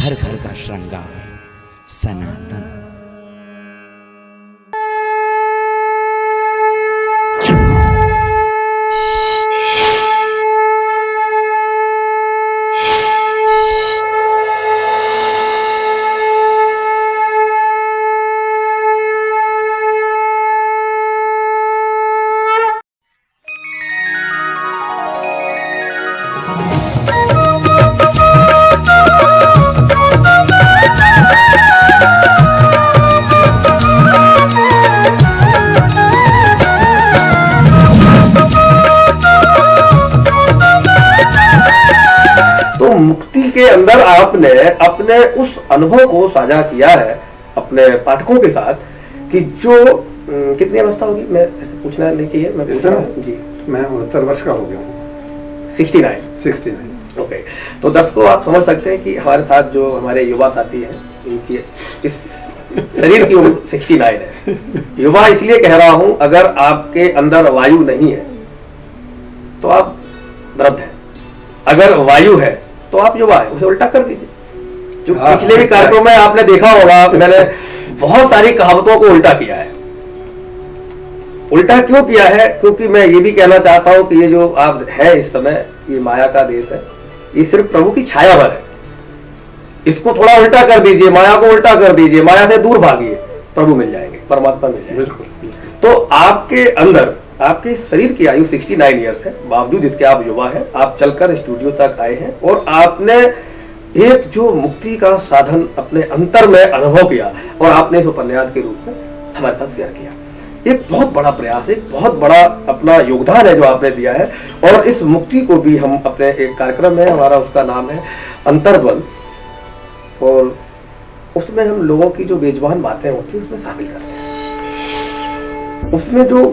हर घर का श्रृंगार सनातन। मुक्ति के अंदर आपने अपने उस अनुभव को साझा किया है अपने पाठकों के साथ कि जो कितनी अवस्था होगी, मैं ऐसे पूछना नहीं चाहिए, मैं पूछ रहा हूँ जी। मैं 69 वर्ष का हो गया हूँ। 69 ओके। तो दर्शकों आप समझ सकते हैं कि हमारे साथ जो हमारे युवा साथी हैं इनकी इस शरीर की उम्र 69 है। युवा इसलिए कह रहा हूं, अगर आपके अंदर वायु नहीं है तो आप वृद्ध हैं, अगर वायु है तो आप युवा है। उसे उल्टा कर दीजिए। जो पिछले भी कार्यक्रम में आपने देखा होगा, मैंने बहुत सारी कहावतों को उल्टा किया है। उल्टा क्यों किया है? क्योंकि मैं ये भी कहना चाहता हूं कि ये जो आप है इस समय, ये माया का देश है, ये सिर्फ प्रभु की छाया भर है। इसको थोड़ा उल्टा कर दीजिए, माया को उल्टा कर दीजिए, माया से दूर भागिए, प्रभु मिल जाएंगे, परमात्मा मिल जाएंगे। बिल्कुल। तो आपके अंदर, आपके शरीर की आयु 69 ईयर्स है, बावजूद इसके आप युवा हैं। आप चलकर स्टूडियो तक आए हैं और आपने एक जो मुक्ति का साधन अपने अंतर में अनुभव किया और आपने इस उपन्यास के रूप में हमारे साथ शेयर किया। एक बहुत बड़ा प्रयास, एक बहुत बड़ा अपना योगदान है जो आपने दिया है। और इस मुक्ति को भी हम अपने एक कार्यक्रम है हमारा, उसका नाम है अंतर्बल, और उसमें हम लोगों की जो बेजुबान बातें होती है उसमें शामिल करते हैं। उसमें जो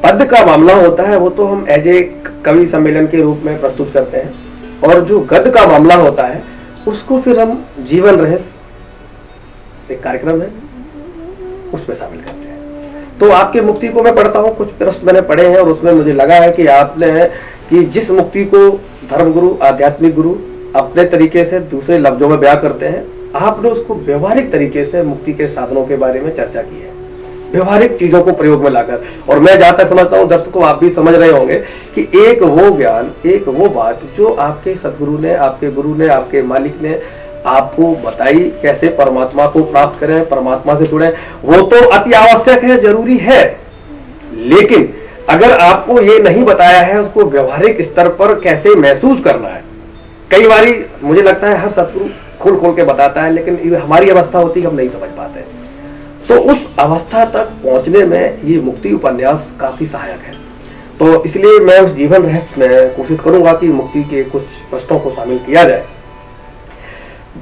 पद का मामला होता है वो तो हम एज ए कवि सम्मेलन के रूप में प्रस्तुत करते हैं, और जो गद्य का मामला होता है उसको फिर हम जीवन रहस्य एक कार्यक्रम है उसमें शामिल करते हैं। तो आपके मुक्ति को मैं पढ़ता हूं, कुछ प्रश्न मैंने पढ़े हैं और उसमें मुझे लगा है कि आपने कि जिस मुक्ति को धर्मगुरु, आध्यात्मिक गुरु अपने तरीके से दूसरे लफ्जों में बयां करते हैं, आपने उसको व्यवहारिक तरीके से मुक्ति के साधनों के बारे में चर्चा की है, व्यवहारिक चीजों को प्रयोग में लाकर। और मैं जहां तक समझता हूं, दर्शकों आप भी समझ रहे होंगे कि एक वो ज्ञान, एक वो बात जो आपके सदगुरु ने, आपके गुरु ने, आपके मालिक ने आपको बताई, कैसे परमात्मा को प्राप्त करें, परमात्मा से जुड़े, वो तो अति आवश्यक है, जरूरी है। लेकिन अगर आपको ये नहीं बताया है उसको व्यवहारिक स्तर पर कैसे महसूस करना है, कई बारी मुझे लगता है हर सदगुरु खोल खोल के बताता है, लेकिन हमारी अवस्था होती है हम नहीं समझ पाते। तो उस अवस्था तक पहुंचने में ये मुक्ति उपन्यास काफी सहायक है। तो इसलिए मैं उस जीवन रहस्य में कोशिश करूंगा कि मुक्ति के कुछ प्रश्नों को शामिल किया जाए।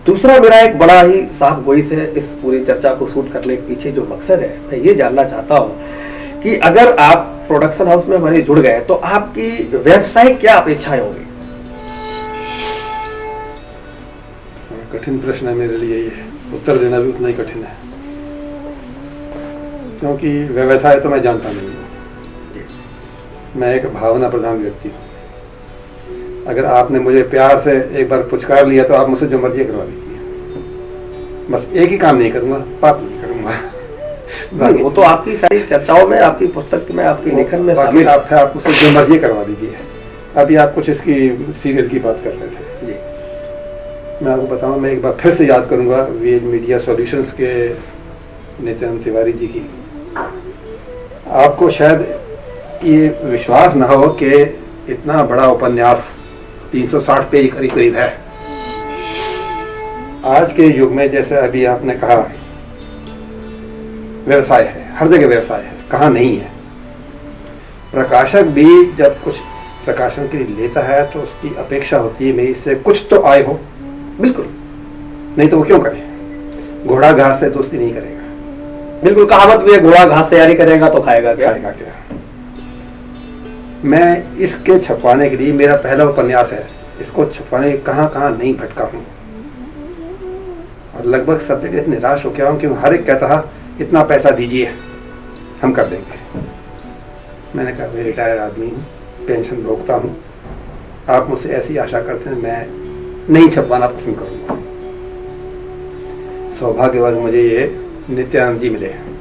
दूसरा मेरा एक बड़ा ही साफ गोई से इस पूरी चर्चा को शूट करने के पीछे जो मकसद है, मैं ये जानना चाहता हूं कि अगर आप प्रोडक्शन हाउस में हमारे जुड़ गए तो आपकी व्यवसायिक क्या अपेक्षाएं होंगी? कठिन प्रश्न है मेरे लिए, ये उत्तर देना भी उतना ही कठिन है, क्योंकि व्यवसाय तो मैं जानता नहीं हूँ। मैं एक भावना प्रधान व्यक्ति हूँ। अगर आपने मुझे प्यार से एक बार पुचकार लिया तो आप मुझसे जो मर्जी करवा लीजिए, बस एक ही काम नहीं करूंगा, पाप नहीं करूंगा। वो तो आपकी सारी चर्चाओं में, आपकी पुस्तक में, आपके लेखन में शामिल। आप मुझसे जो मर्जी करवा दीजिए। अभी आप कुछ इसकी सीरियल की बात कर रहे थे, मैं आपको बताऊं, मैं एक बार फिर से याद करूंगा वेद मीडिया सॉल्यूशंस के नित्यानंद तिवारी जी की। आपको शायद ये विश्वास ना हो कि इतना बड़ा उपन्यास 360 पेज करीब करीब है। आज के युग में, जैसे अभी आपने कहा, व्यवसाय है, हर जगह व्यवसाय है, कहाँ नहीं है। प्रकाशक भी जब कुछ प्रकाशन के लिए लेता है तो उसकी अपेक्षा होती है मेरी इससे कुछ तो आय हो। बिल्कुल, नहीं तो वो क्यों करे? घोड़ा घास से दोस्ती नहीं करेगा। बिल्कुल, कहावत भी है, घोड़ा घास तैयारी करेगा तो खाएगा क्या? खाएगा क्या? मैं इसके छपवाने के लिए, मेरा पहला उपन्यास है, इसको छपवाने कहाँ कहाँ नहीं भटका हूँ और लगभग सब जगह निराश हो गया हूँ, क्योंकि हर एक कहता है इतना पैसा दीजिए हम कर देंगे। मैंने कहा मैं रिटायर आदमी हूँ, पेंशन भोगता हूँ, आप मुझसे ऐसी आशा करते हैं, मैं नहीं छपवाना पसंद करूँगा। सौभाग्यवश मुझे ये नित्यानंद जी मिले हैं।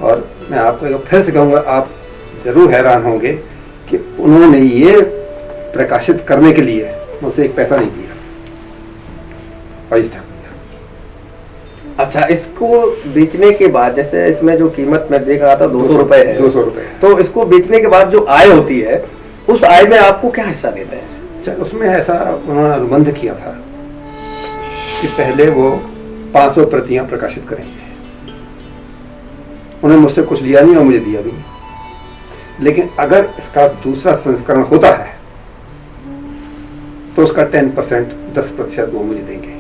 और मैं आपको एक फिर से कहूँगा, आप जरूर हैरान होंगे कि उन्होंने ये प्रकाशित करने के लिए मुझसे एक पैसा नहीं दिया, पैसा दिया। अच्छा, इसको बेचने के बाद, जैसे इसमें जो कीमत मैं देख रहा था 200 रुपए है, 200 रुपए, तो इसको बेचने के बाद जो आय होती है, उस आय में आपको क्या हिस्सा देते हैं? उसमें ऐसा उन्होंने अनुबंध किया था कि पहले वो 500 प्रतियां प्रकाशित करेंगे। उन्होंने मुझसे कुछ लिया नहीं और मुझे दिया भी नहीं, लेकिन अगर इसका दूसरा संस्करण होता है तो उसका 10%, 10% वो मुझे देंगे।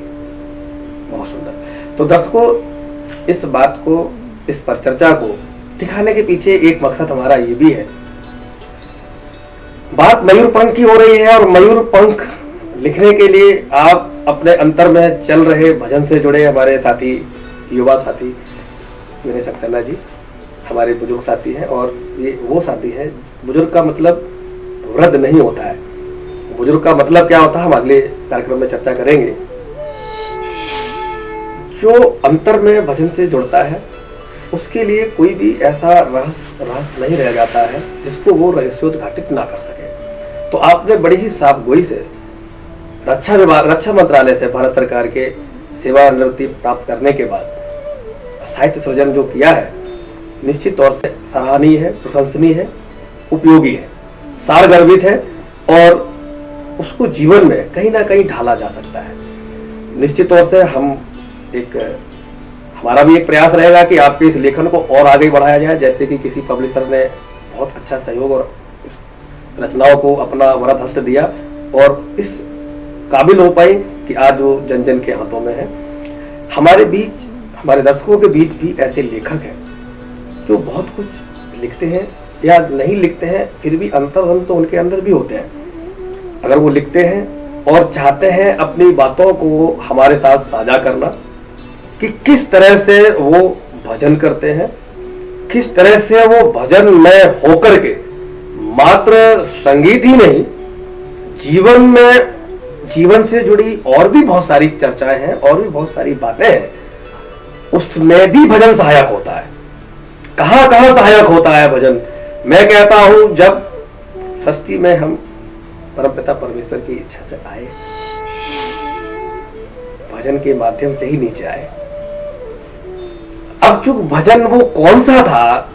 बहुत सुंदर। तो दर्शकों, इस बात को, इस पर चर्चा को दिखाने के पीछे एक मकसद हमारा ये भी है। बात मयूर पंख की हो रही है और मयूर पंख लिखने के लिए आप अपने अंतर में चल रहे भजन से जुड़े हमारे साथी, युवा साथी विनय सक्सेना जी हमारे बुजुर्ग साथी हैं। और ये वो साथी हैं, बुजुर्ग का मतलब वृद्ध नहीं होता है, बुजुर्ग का मतलब क्या होता है हम अगले कार्यक्रम में चर्चा करेंगे। जो अंतर में भजन से जुड़ता है उसके लिए कोई भी ऐसा रहस्य नहीं रह जाता है जिसको वो रहस्योद्घाटित ना कर सके। तो आपने बड़ी ही साफगोई से रक्षा मंत्रालय से भारत सरकार के सेवानिवृत्ति प्राप्त करने के बाद साहित्य सृजन जो किया है, निश्चित तौर से सराहनीय है, प्रशंसनीय है, उपयोगी है, सारगर्भित है और उसको जीवन में कहीं ना कहीं ढाला जा सकता है। निश्चित तौर से हमारा भी एक प्रयास रहेगा कि आपके इस लेखन को और आगे बढ़ाया जाए, जैसे कि किसी पब्लिशर ने बहुत अच्छा सहयोग और रचनाओं को अपना वरद हस्त दिया और इस काबिल हो पाई कि आज वो जन जन के हाथों में है। हमारे बीच, हमारे दर्शकों के बीच भी ऐसे लेखक हैं जो बहुत कुछ लिखते हैं या नहीं लिखते हैं, फिर भी अंतर्मन तो उनके अंदर भी होते हैं। अगर वो लिखते हैं और चाहते हैं अपनी बातों को हमारे साथ साझा करना कि किस तरह से वो भजन करते हैं, किस तरह से वो भजन में होकर के मात्र संगीत ही नहीं, जीवन से जुड़ी और भी बहुत सारी चर्चाएं हैं और भी बहुत सारी बातें हैं, उसमें भी भजन सहायक होता है। कहां कहां सहायक होता है भजन? मैं कहता हूं जब सस्ती में हम परमपिता परमेश्वर की इच्छा से आए, भजन के माध्यम से ही नीचे आए। अब जो भजन वो कौन सा था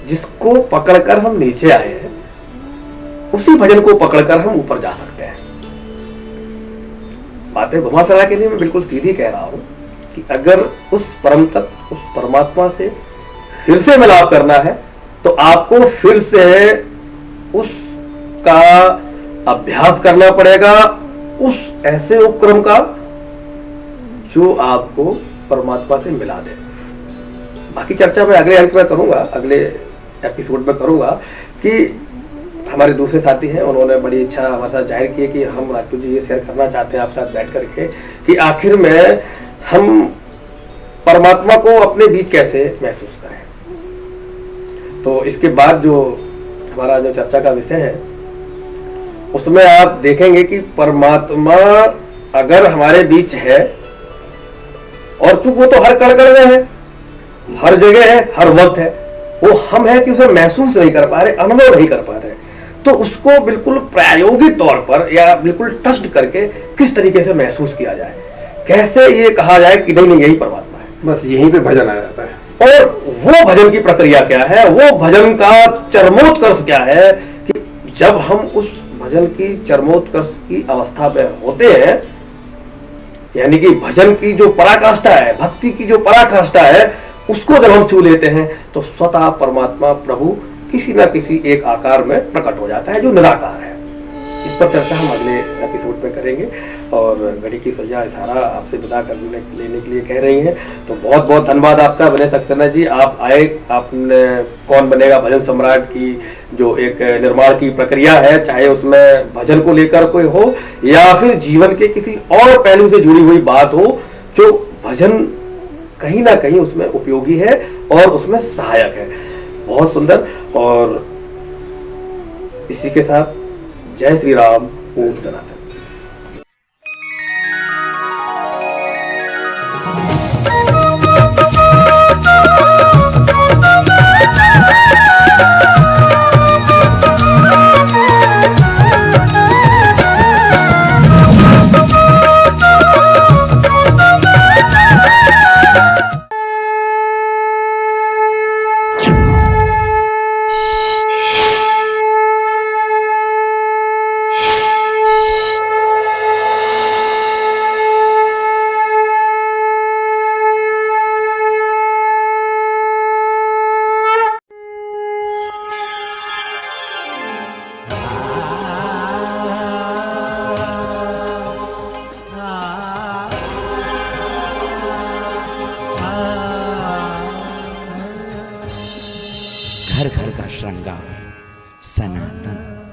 जिसको पकड़कर हम नीचे आए हैं, उसी भजन को पकड़कर हम ऊपर जा सकते हैं। बातें घुमा फिरा के नहीं, मैं बिल्कुल सीधी कह रहा हूं कि अगर उस परम तत्व, उस परमात्मा से फिर से मिलाप करना है तो आपको फिर से उसका अभ्यास करना पड़ेगा, उस ऐसे उपक्रम का जो आपको परमात्मा से मिला दे। बाकी चर्चा मैं अगले अंक में करूंगा, अगले एपिसोड में करूंगा कि हमारे दूसरे साथी हैं, उन्होंने बड़ी इच्छा हमारे साथ जाहिर की कि हम राजपूत जी ये शेयर करना चाहते हैं आपके साथ बैठ करके कि आखिर में हम परमात्मा को अपने बीच कैसे महसूस करें। तो इसके बाद जो हमारा जो चर्चा का विषय है उसमें आप देखेंगे कि परमात्मा अगर हमारे बीच है, और चूंकि वो तो हर कण कण में है, हर जगह है, हर वक्त है, वो हम है कि उसे महसूस नहीं कर पा रहे, अनुभव नहीं कर पा रहे, तो उसको बिल्कुल प्रायोगिक तौर पर या बिल्कुल टस्ट करके किस तरीके से महसूस किया जाए, कैसे ये कहा जाए कि नहीं यही परमात्मा है। बस यहीं पे भजन आ जाता है। और वो भजन की प्रक्रिया क्या है, वो भजन का चरमोत्कर्ष क्या है कि जब हम उस भजन की चरमोत्कर्ष की अवस्था में होते हैं, यानी कि भजन की जो पराकाष्ठा है, भक्ति की जो पराकाष्ठा है, उसको जब हम छू लेते हैं तो स्वतः परमात्मा प्रभु किसी ना किसी एक आकार में प्रकट हो जाता है जो निराकार है। इस पर चर्चा हम अगले एपिसोड में करेंगे। और घड़ी की सैया इशारा आपसे विदा लेने के लिए कह रही हैं, तो बहुत बहुत धन्यवाद आपका विनय सक्सेना जी। आप आए, आपने कौन बनेगा भजन सम्राट की जो एक निर्माण की प्रक्रिया है, चाहे उसमें भजन को लेकर कोई हो या फिर जीवन के किसी और पहलू से जुड़ी हुई बात हो, जो भजन कहीं ना कहीं उसमें उपयोगी है और उसमें सहायक है। बहुत सुंदर। और इसी के साथ जय श्री राम, ओम जनार्दन। घर घर का श्रृंगार सनातन।